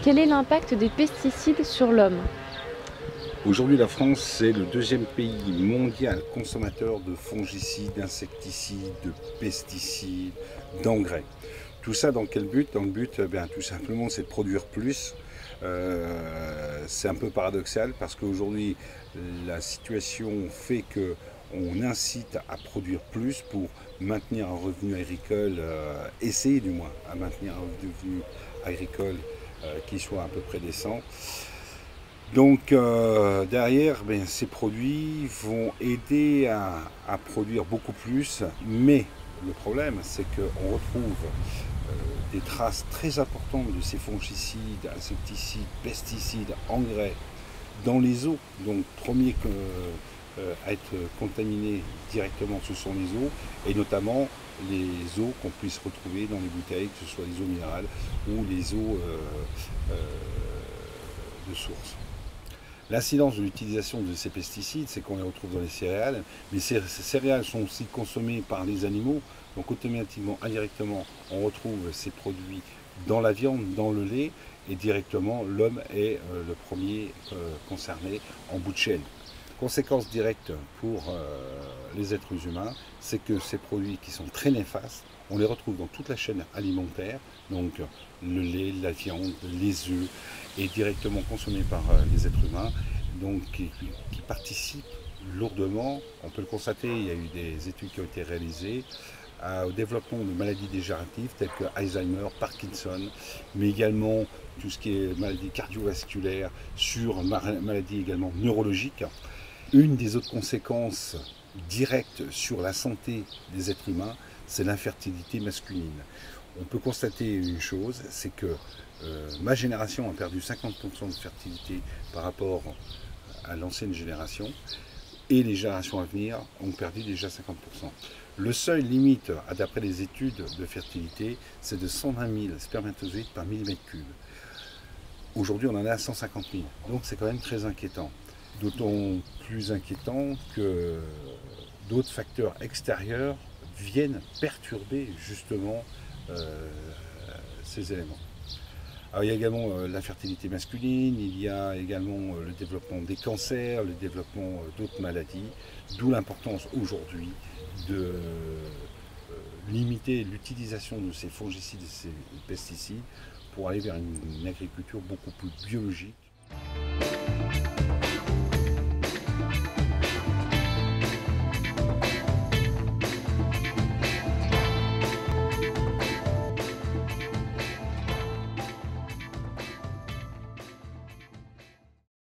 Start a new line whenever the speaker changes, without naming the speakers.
Quel est l'impact des pesticides sur l'homme?
Aujourd'hui, la France, c'est le deuxième pays mondial consommateur de fongicides, d'insecticides, de pesticides, d'engrais. Tout ça dans quel but? Dans le but, tout simplement, c'est de produire plus. C'est un peu paradoxal parce qu'aujourd'hui, la situation fait que on incite à produire plus pour maintenir un revenu agricole, essayer du moins à maintenir un revenu agricole qui soit à peu près décent. Donc derrière, ces produits vont aider à produire beaucoup plus, mais le problème c'est qu'on retrouve des traces très importantes de ces fongicides, insecticides, pesticides, engrais dans les eaux. Donc premier à être contaminés directement ce sont les eaux, et notamment les eaux qu'on puisse retrouver dans les bouteilles, que ce soit les eaux minérales ou les eaux de source. L'incidence de l'utilisation de ces pesticides, c'est qu'on les retrouve dans les céréales, mais ces céréales sont aussi consommées par les animaux, donc automatiquement, indirectement, on retrouve ces produits dans la viande, dans le lait, et directement, l'homme est le premier concerné en bout de chaîne. Conséquence directe pour les êtres humains, c'est que ces produits qui sont très néfastes, on les retrouve dans toute la chaîne alimentaire, donc le lait, la viande, les œufs, et directement consommés par les êtres humains, donc qui participent lourdement, on peut le constater, il y a eu des études qui ont été réalisées, au développement de maladies dégénératives telles que Alzheimer, Parkinson, mais également tout ce qui est maladies cardiovasculaires, sur maladies également neurologiques. Une des autres conséquences directes sur la santé des êtres humains, c'est l'infertilité masculine. On peut constater une chose, c'est que ma génération a perdu 50% de fertilité par rapport à l'ancienne génération, et les générations à venir ont perdu déjà 50%. Le seuil limite, d'après les études de fertilité, c'est de 120 000 spermatozoïdes par millimètre cube. Aujourd'hui, on en a 150 000, donc c'est quand même très inquiétant. D'autant plus inquiétant que d'autres facteurs extérieurs viennent perturber justement ces éléments. Alors, il y a également l'infertilité masculine, il y a également le développement des cancers, le développement d'autres maladies, d'où l'importance aujourd'hui de limiter l'utilisation de ces fongicides et ces pesticides pour aller vers une agriculture beaucoup plus biologique.